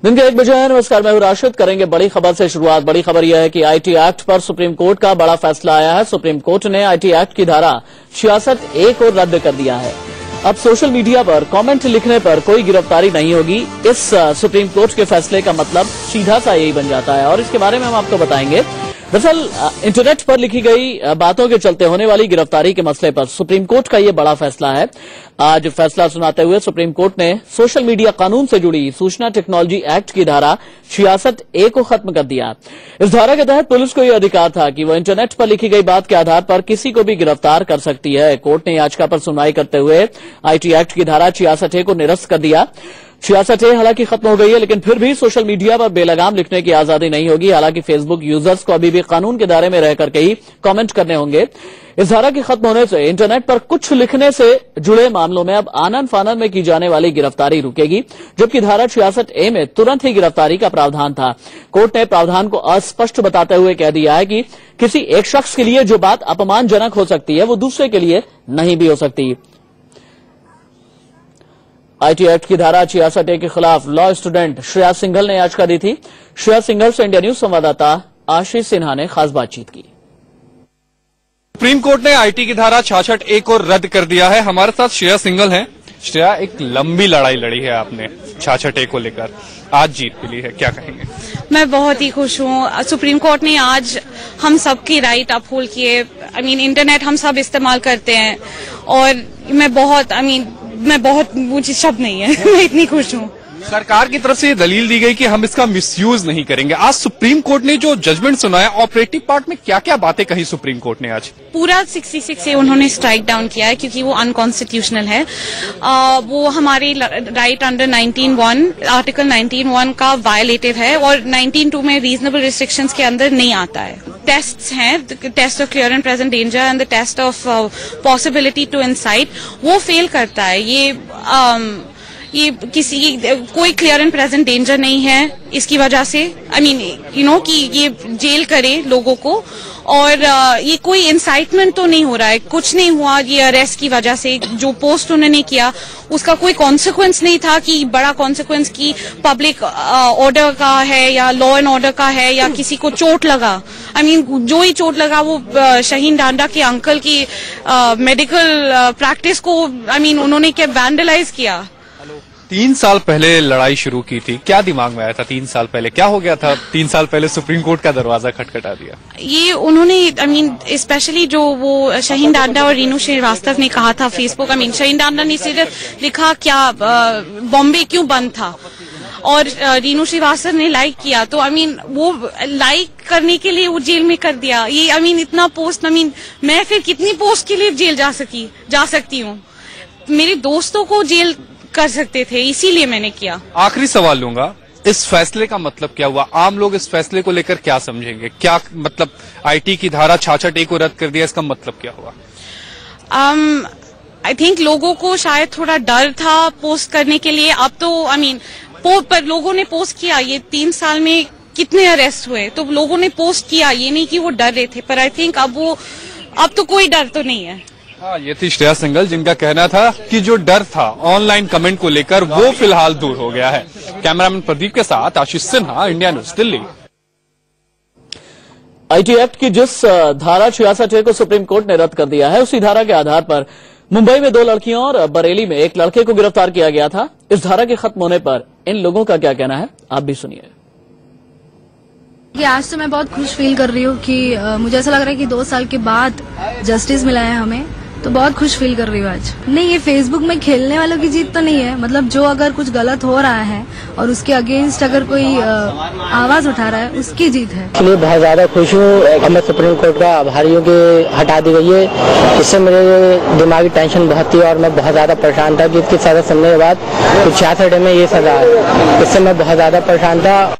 दिन के 1 बजे है। नमस्कार, मैं हूं राशिद। करेंगे बड़ी खबर से शुरुआत। बड़ी खबर यह है कि आईटी एक्ट पर सुप्रीम कोर्ट का बड़ा फैसला आया है। सुप्रीम कोर्ट ने आईटी एक्ट की धारा 66(a) को रद्द कर दिया है। अब सोशल मीडिया पर कमेंट लिखने पर कोई गिरफ्तारी नहीं होगी। इस सुप्रीम कोर्ट के फैसले का मतलब सीधा सा यही बन जाता है और इसके बारे में हम आपको बताएंगे। दरअसल इंटरनेट पर लिखी गई बातों के चलते होने वाली गिरफ्तारी के मसले पर सुप्रीम कोर्ट का ये बड़ा फैसला है। आज फैसला सुनाते हुए सुप्रीम कोर्ट ने सोशल मीडिया कानून से जुड़ी सूचना टेक्नोलॉजी एक्ट की धारा 66(a) को खत्म कर दिया। इस धारा के तहत पुलिस को यह अधिकार था कि वह इंटरनेट पर लिखी गई बात के आधार पर किसी को भी गिरफ्तार कर सकती है। कोर्ट ने याचिका पर सुनवाई करते हुए आईटी एक्ट की धारा 66(a) को निरस्त कर दिया। 66(a) हालांकि खत्म हो गई है, लेकिन फिर भी सोशल मीडिया पर बेलगाम लिखने की आजादी नहीं होगी। हालांकि फेसबुक यूजर्स को अभी भी कानून के दायरे में रहकर के ही कमेंट करने होंगे। इस धारा के खत्म होने से इंटरनेट पर कुछ लिखने से जुड़े मामलों में अब आनन फानन में की जाने वाली गिरफ्तारी रुकेगी, जबकि धारा 66(a) में तुरंत ही गिरफ्तारी का प्रावधान था। कोर्ट ने प्रावधान को अस्पष्ट बताते हुए कह दिया है कि किसी एक शख्स के लिए जो बात अपमानजनक हो सकती है वो दूसरे के लिए नहीं भी हो सकती। आईटी एक्ट की धारा 66(a) के खिलाफ लॉ स्टूडेंट श्रेया सिंघल ने याचिका दी थी। श्रेया सिंघल से इंडिया न्यूज संवाददाता आशीष सिन्हा ने खास बातचीत की। सुप्रीम कोर्ट ने आईटी की धारा 66(a) को रद्द कर दिया है। हमारे साथ श्रेया सिंघल हैं। श्रेया, एक लंबी लड़ाई लड़ी है आपने 66(a) को लेकर, आज जीत मिली है, क्या कहेंगे? मैं बहुत ही खुश हूँ। सुप्रीम कोर्ट ने आज हम सबकी राइट अपहोल्ड किए। इंटरनेट हम सब इस्तेमाल करते हैं और मुझे शब्द नहीं है। मैं इतनी खुश हूँ। सरकार की तरफ से ये दलील दी गई कि हम इसका मिसयूज नहीं करेंगे। आज सुप्रीम कोर्ट ने जो जजमेंट सुनाया, ऑपरेटिव पार्ट में क्या क्या बातें कही सुप्रीम कोर्ट ने आज? पूरा 66 उन्होंने स्ट्राइक डाउन किया है क्योंकि वो अनकॉन्स्टिट्यूशनल है। वो हमारी राइट अंडर 19(1) आर्टिकल 19(1) का वायलेटिव है और 19(2) में रीजनेबल रिस्ट्रिक्शंस के अंदर नहीं आता है। टेस्ट्स हैं, test of clear and present danger and the test of possibility to insight, वो फेल करता है। ये कोई क्लियर एंड प्रेजेंट डेंजर नहीं है इसकी वजह से। कि ये जेल करे लोगों को और ये कोई इंसाइटमेंट तो नहीं हो रहा है, कुछ नहीं हुआ ये अरेस्ट की वजह से। जो पोस्ट उन्होंने किया उसका कोई कॉन्सिक्वेंस नहीं था कि बड़ा कॉन्सिक्वेंस की पब्लिक ऑर्डर का है या लॉ एंड ऑर्डर का है या किसी को चोट लगा। जो ही चोट लगा वो शहीन डांडा के अंकल की मेडिकल प्रैक्टिस को उन्होंने क्या वैंडलाइज किया। 3 साल पहले लड़ाई शुरू की थी, क्या दिमाग में आया था 3 साल पहले? क्या हो गया था 3 साल पहले सुप्रीम कोर्ट का दरवाजा खटखटा दिया? ये उन्होंने स्पेशली जो वो शहीन डांडा और रीनू श्रीवास्तव ने कहा था फेसबुक, शहीन डांडा ने सिर्फ लिखा क्या बॉम्बे क्यों बंद था और रीनू श्रीवास्तव ने लाइक किया, तो वो लाइक करने के लिए वो जेल में कर दिया। ये इतना पोस्ट, मैं फिर कितनी पोस्ट के लिए जेल जा सकती हूँ? मेरे दोस्तों को जेल कर सकते थे, इसीलिए मैंने किया। आखिरी सवाल लूंगा, इस फैसले का मतलब क्या हुआ? आम लोग इस फैसले को लेकर क्या समझेंगे? क्या मतलब आईटी की धारा 66(a) को रद्द कर दिया, इसका मतलब क्या हुआ? आई थिंक लोगों को शायद थोड़ा डर था पोस्ट करने के लिए। अब तो पर लोगों ने पोस्ट किया। ये 3 साल में कितने अरेस्ट हुए, तो लोगों ने पोस्ट किया, ये नहीं कि वो डर रहे थे। पर आई थिंक अब तो कोई डर तो नहीं है। हाँ, ये थी श्रेया सिंघल जिनका कहना था कि जो डर था ऑनलाइन कमेंट को लेकर वो फिलहाल दूर हो गया है। कैमरामैन प्रदीप के साथ Ashish Sinha, India News, Delhi. IT act की जिस धारा 66(a) को सुप्रीम कोर्ट ने रद्द कर दिया है, उसी धारा के आधार पर मुंबई में 2 लड़कियों और बरेली में 1 लड़के को गिरफ्तार किया गया था। इस धारा के खत्म होने पर इन लोगों का क्या कहना है, आप भी सुनिए। आज तो मैं बहुत खुश फील कर रही हूँ कि मुझे ऐसा लग रहा है कि 2 साल के बाद जस्टिस मिला है हमें, तो बहुत खुश फील कर रही हूँ आज। नहीं, ये फेसबुक में खेलने वालों की जीत तो नहीं है। जो अगर कुछ गलत हो रहा है और उसके अगेंस्ट अगर कोई आवाज उठा रहा है, उसकी जीत है। इसलिए बहुत ज्यादा खुश हूँ। मैं सुप्रीम कोर्ट का आभारी हूँ कि हटा दी गई है। इससे मेरे दिमागी टेंशन बहुत थी और मैं बहुत ज्यादा परेशान था कि इसकी सजा सुनने के बाद 66(a) में ये सजा है, इससे मैं बहुत ज्यादा परेशान था।